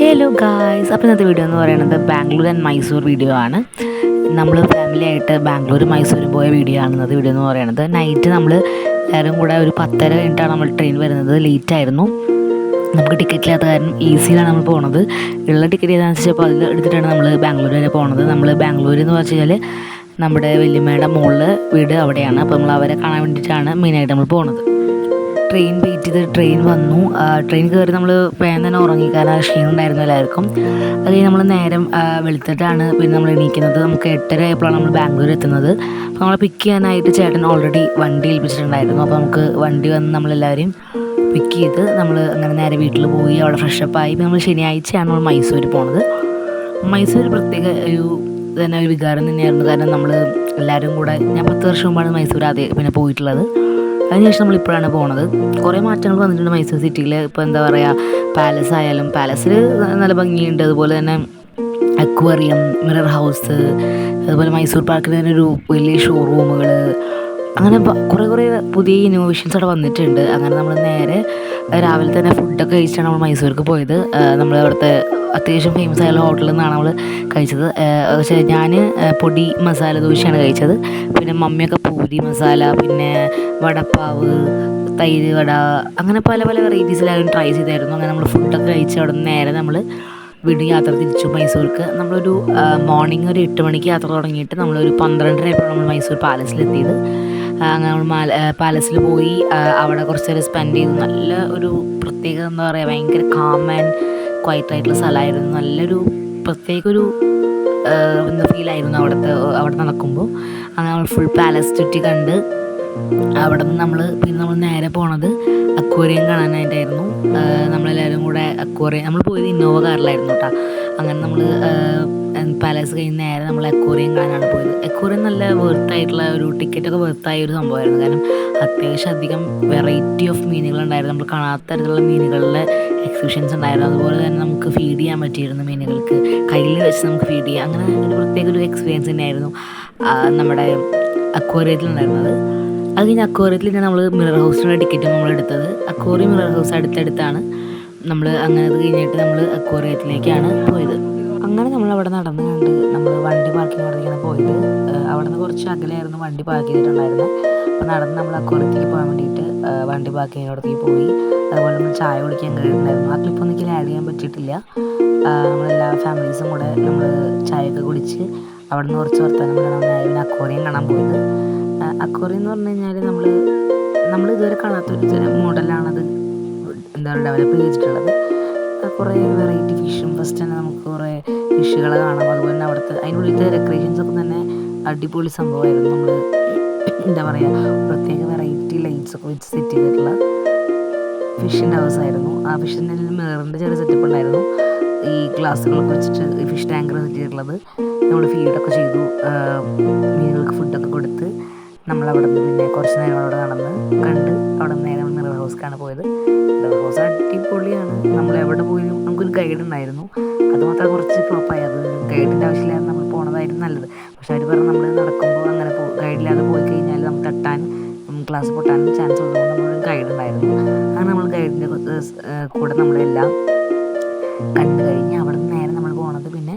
Hello guys, അപ്പോൾ ഇന്നത്തെ video എന്ന് പറയുന്നത് ബാംഗ്ലൂർ ആൻഡ് മൈസൂർ വീഡിയോ ആണ്. നമ്മൾ ഫാമിലി ആയിട്ട് ബാംഗ്ലൂരും മൈസൂരും പോയ വീഡിയോ ആണ് ഇന്നത്തെ വീഡിയോ എന്ന് പറയുന്നത്. നൈറ്റ് നമ്മൾ എല്ലാവരും കൂടെ ഒരു 10:30 കഴിഞ്ഞിട്ടാണ് നമ്മൾ ട്രെയിൻ വരുന്നത്. ലേറ്റ് ആയിരുന്നു, നമുക്ക് ടിക്കറ്റ് ഇല്ലാത്ത കാരണം ഈസിയിലാണ് നമ്മൾ പോകുന്നത്. ഉള്ള ടിക്കറ്റ് ഏതാണെന്ന് വെച്ചപ്പോൾ അതിൽ എടുത്തിട്ടാണ് നമ്മൾ ബാംഗ്ലൂർ വരെ പോകുന്നത്. നമ്മൾ ബാംഗ്ലൂർ എന്ന് വെച്ച് കഴിഞ്ഞാൽ നമ്മുടെ വല്യമ്മയുടെ മുകളിൽ വീട് അവിടെയാണ്. അപ്പോൾ നമ്മൾ അവരെ കാണാൻ വേണ്ടിയിട്ടാണ് മെയിനായിട്ട് നമ്മൾ പോകുന്നത്. ട്രെയിൻ വെയിറ്റ് ചെയ്ത് ട്രെയിൻ വന്നു. ട്രെയിൻ കയറി നമ്മൾ വേഗം തന്നെ ഉറങ്ങി, കാരണം ക്ഷീണം ഉണ്ടായിരുന്നു എല്ലാവർക്കും. അത് കഴിഞ്ഞ് നമ്മൾ നേരം വെളുത്തിട്ടാണ് പിന്നെ നമ്മൾ എണീക്കുന്നത്. നമുക്ക് 8:30 ആയപ്പോഴാണ് നമ്മൾ ബാംഗ്ലൂർ എത്തുന്നത്. അപ്പോൾ നമ്മളെ പിക്ക് ചെയ്യാനായിട്ട് ചേട്ടൻ ഓൾറെഡി വണ്ടി ഏൽപ്പിച്ചിട്ടുണ്ടായിരുന്നു. അപ്പോൾ നമുക്ക് വണ്ടി വന്ന് നമ്മളെല്ലാവരെയും പിക്ക് ചെയ്ത് നമ്മൾ അങ്ങനെ നേരെ വീട്ടിൽ പോയി അവിടെ ഫ്രഷപ്പായി. ഇപ്പോൾ നമ്മൾ ശനിയാഴ്ചയാണ് നമ്മൾ മൈസൂർ പോണത്. മൈസൂർ പ്രത്യേക ഒരു തന്നെ ഒരു വികാരം തന്നെയായിരുന്നു, കാരണം നമ്മൾ എല്ലാവരും കൂടെ, ഞാൻ 10 വർഷം മുമ്പാണ് മൈസൂർ ആദ്യം പിന്നെ പോയിട്ടുള്ളത്. അതിനുശേഷം നമ്മളിപ്പോഴാണ് പോകുന്നത്. കുറേ മാറ്റങ്ങൾ വന്നിട്ടുണ്ട് മൈസൂർ സിറ്റിയിൽ. ഇപ്പോൾ എന്താ പറയുക, പാലസ് ആയാലും പാലസിൽ നല്ല ഭംഗിയുണ്ട്. അതുപോലെ തന്നെ അക്വേറിയം, മിറർ ഹൗസ്, അതുപോലെ മൈസൂർ പാർക്കിൽ തന്നെ ഒരു വലിയ ഷോറൂമുകൾ, അങ്ങനെ കുറേ പുതിയ ഇന്നോവേഷൻസ് അവിടെ വന്നിട്ടുണ്ട്. അങ്ങനെ നമ്മൾ നേരെ രാവിലെ തന്നെ ഫുഡൊക്കെ കഴിച്ചിട്ടാണ് നമ്മൾ മൈസൂർക്ക് പോയത്. നമ്മൾ അവിടുത്തെ അത്യാവശ്യം ഫേമസ് ആയുള്ള ഹോട്ടലിൽ നിന്നാണ് നമ്മൾ കഴിച്ചത്. പക്ഷേ ഞാൻ പൊടി മസാല ദോശയാണ് കഴിച്ചത്. പിന്നെ മമ്മിയൊക്കെ പൂരി മസാല, പിന്നെ വടപ്പാവ്, തൈര് വട, അങ്ങനെ പല വെറൈറ്റീസിലായാലും ട്രൈ ചെയ്തായിരുന്നു. അങ്ങനെ നമ്മൾ ഫുഡൊക്കെ കഴിച്ച് അവിടെ നിന്ന് നേരെ നമ്മൾ വീണ്ടും യാത്ര തിരിച്ചു മൈസൂർക്ക്. നമ്മളൊരു മോർണിംഗ് ഒരു 8 മണിക്ക് യാത്ര തുടങ്ങിയിട്ട് നമ്മളൊരു 12:30 ആയപ്പോൾ നമ്മൾ മൈസൂർ പാലസിലെത്തിയത്. അങ്ങനെ നമ്മൾ പാലസിൽ പോയി അവിടെ കുറച്ച് നേരം സ്പെൻഡ് ചെയ്തു. നല്ല ഒരു പ്രത്യേക എന്താ പറയുക, ഭയങ്കര കാം ആൻഡ് ക്വയറ്റ് ആയിട്ടുള്ള സ്ഥലമായിരുന്നു. നല്ലൊരു പ്രത്യേക ഒരു എന്താ ഫീലായിരുന്നു അവിടെ നടക്കുമ്പോൾ. അങ്ങനെ നമ്മൾ ഫുൾ പാലസ് ചുറ്റി കണ്ട് അവിടെ നിന്ന് നമ്മൾ നേരെ പോണത് അക്വേറിയം കാണാനായിട്ടായിരുന്നു. നമ്മളെല്ലാവരും കൂടെ അക്വേറിയം, നമ്മൾ പോയത് ഇന്നോവ കാറിലായിരുന്നു കേട്ടോ. അങ്ങനെ നമ്മൾ പാലസ് കഴിഞ്ഞ് നേരെ നമ്മൾ അക്വേറിയം കാണാനാണ് പോയത്. അക്വേറിയം നല്ല വെർത്തായിട്ടുള്ള ഒരു ടിക്കറ്റൊക്കെ വെർത്തായ ഒരു സംഭവമായിരുന്നു, കാരണം അത്യാവശ്യം അധികം വെറൈറ്റി ഓഫ് മീനുകളുണ്ടായിരുന്നു. നമ്മൾ കാണാത്ത തരത്തിലുള്ള മീനുകളുടെ എക്സിബിഷൻസ് ഉണ്ടായിരുന്നു. അതുപോലെ തന്നെ നമുക്ക് ഫീഡ് ചെയ്യാൻ പറ്റിയിരുന്നു മീനുകൾക്ക്, കയ്യിൽ വെച്ച് നമുക്ക് ഫീഡ് ചെയ്യാം. അങ്ങനെ ഒരു പ്രത്യേക ഒരു എക്സ്പീരിയൻസ് തന്നെയായിരുന്നു നമ്മുടെ അക്വേറിയത്തിലുണ്ടായിരുന്നത്. അത് കഴിഞ്ഞ് അക്വേറിയത്തിൽ നമ്മൾ മിറർ ഹൗസിനുള്ള ടിക്കറ്റും നമ്മൾ എടുത്തത്. അക്വേറിയം മിറർ ഹൗസ് അടുത്തടുത്താണ്. നമ്മൾ അങ്ങനെ അത് കഴിഞ്ഞിട്ട് നമ്മൾ അക്വേറിയത്തിലേക്കാണ് പോയത്. അങ്ങനെ നമ്മൾ അവിടെ നടന്ന് കണ്ട് നമ്മൾ വണ്ടി പാർക്കിങ്ങിനോടത്തേക്കാണ് പോയത്. അവിടെ നിന്ന് കുറച്ച് അകലെയായിരുന്നു വണ്ടി പാർക്ക് ചെയ്തിട്ടുണ്ടായിരുന്നത്. അപ്പോൾ നടന്ന് നമ്മൾ അക്വേറിയത്തിലേക്ക് പോകാൻ വേണ്ടിയിട്ട് വണ്ടി പാർക്കിങ്ങിനോടത്തേക്ക് പോയി. അതുപോലെ നമ്മൾ ചായ കുടിക്കാൻ കയറിയിട്ടുണ്ടായിരുന്നു. ആ ക്ലിപ്പൊന്നും എനിക്ക് ആഡ് ചെയ്യാൻ പറ്റിയിട്ടില്ല. നമ്മളെല്ലാ ഫാമിലീസും കൂടെ നമ്മൾ ചായയൊക്കെ കുടിച്ച് അവിടെ നിന്ന് കുറച്ച് വർത്തമാനം പിന്നെ അക്വേറിയം കാണാൻ പോയത്. അക്വേറിയം എന്ന് പറഞ്ഞു കഴിഞ്ഞാൽ നമ്മൾ ഇതുവരെ കാണാത്തൊരു മോഡലാണത് എന്താ പറയുക ഡെവലപ്പ് ചെയ്തിട്ടുള്ളത്. കുറേ വെറൈറ്റി ഫിഷും ഫസ്റ്റ് തന്നെ നമുക്ക് കുറേ ഫിഷുകളെ കാണാം. അതുപോലെ തന്നെ അവിടുത്തെ അതിനുള്ളിലത്തെ ഡെക്കറേഷൻസൊക്കെ തന്നെ അടിപൊളി സംഭവമായിരുന്നു. നമ്മൾ എന്താ പറയുക, പ്രത്യേക വെറൈറ്റി ലൈറ്റ്സൊക്കെ വെച്ച് സെറ്റ് ചെയ്തിട്ടുള്ള ഫിഷിൻ്റെ ഹൗസായിരുന്നു. ആ ഫിഷിൻ്റെ മിററിൻ്റെ ചെറിയ സെറ്റപ്പ് ഉണ്ടായിരുന്നു. ഈ ഗ്ലാസ്സുകളൊക്കെ വെച്ചിട്ട് ഈ ഫിഷ് ടാങ്കർ സെറ്റ് ചെയ്തിട്ടുള്ളത്. നമ്മൾ ഫീഡൊക്കെ ചെയ്തു, മീനുകൾക്ക് ഫുഡൊക്കെ കൊടുത്ത് നമ്മളവിടെ നിന്ന് പിന്നെ കുറച്ച് നേരം അവിടെ നടന്ന് കണ്ട് അവിടെ നിന്ന് നേരെ മിറർ ഹൗസിലേക്കാണ് പോയത്. മിറർ ഹൗസ് അടിപൊളിയാണ്. നമ്മൾ എവിടെ പോയാലും നമുക്കൊരു ഗൈഡ് ഉണ്ടായിരുന്നു. അതുമാത്രം കുറച്ച് ഫ്ലോപ്പായി. അത് ഗൈഡിൻ്റെ ആവശ്യമില്ലാതെ നമ്മൾ പോണതായിരുന്നു നല്ലത്. പക്ഷെ അവർ പറഞ്ഞ് നമ്മൾ നടക്കുമ്പോൾ അങ്ങനെ ഗൈഡില്ലാതെ പോയി കഴിഞ്ഞാൽ നമുക്ക് തട്ടാൻ ക്ലാസ് പൊട്ടാനും ചാൻസ് ഉള്ളതുകൊണ്ട് നമ്മളൊരു ഗൈഡ് ഉണ്ടായിരുന്നു. അങ്ങനെ നമ്മൾ ഗൈഡിൻ്റെ കൂടെ നമ്മളെല്ലാം കണ്ടു കഴിഞ്ഞ് അവിടെ നിന്ന് നേരെ നമ്മൾ പോണത് പിന്നെ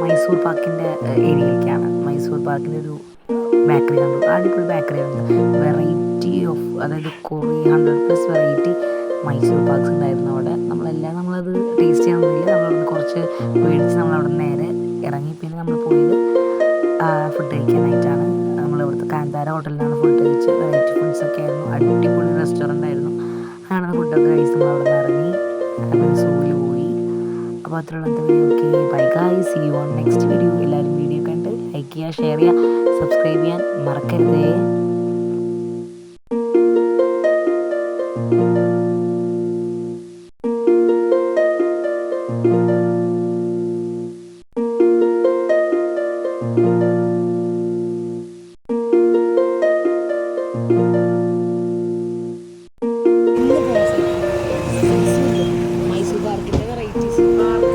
മൈസൂർ പാർക്കിൻ്റെ ഏരിയയിലേക്കാണ്. മൈസൂർ പാർക്കിൻ്റെ ഒരു ബേക്കറി കണ്ടു. അടിപൊളി ബേക്കറി ഉണ്ട്. വെറൈറ്റി ഓഫ്, അതായത് 100+ വെറൈറ്റി മൈസൂർ പാക്സ് ഉണ്ടായിരുന്നു അവിടെ. നമ്മളത് ടേസ്റ്റ് ചെയ്യാനൊന്നുമില്ല. നമ്മളവിടെ കുറച്ച് മേടിച്ച് നമ്മളവിടെ നേരെ ഇറങ്ങി. പിന്നെ നമ്മൾ പോയത് ഫുഡ് കഴിക്കാനായിട്ടാണ്. നമ്മളിവിടുത്തെ കാന്താര ഹോട്ടലിലാണ് ഫുഡ് കഴിച്ച്. വെറൈറ്റി ഫുഡ്സൊക്കെ ആയിരുന്നു. അടിപൊളി റെസ്റ്റോറൻ്റ് ആയിരുന്നു. അങ്ങനെ ഫുഡൊക്കെ കഴിച്ച് നമ്മൾ അവിടെ നിന്ന് ഇറങ്ങി പിന്നെ സൂവിൽ പോയി. അപ്പോൾ അത്രയുള്ള video. Okay, bye guys, see you on next video. എല്ലാവരും വീഡിയോ കണ്ട് ലൈക്ക് ചെയ്യുക, ഷെയർ ചെയ്യുക, സബ്സ്ക്രൈബ് ചെയ്യാൻ മറക്കരുതേ. മൈസൂർ പാർക്കിൻ്റെ വെറൈറ്റീസ് പാർക്ക്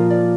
you.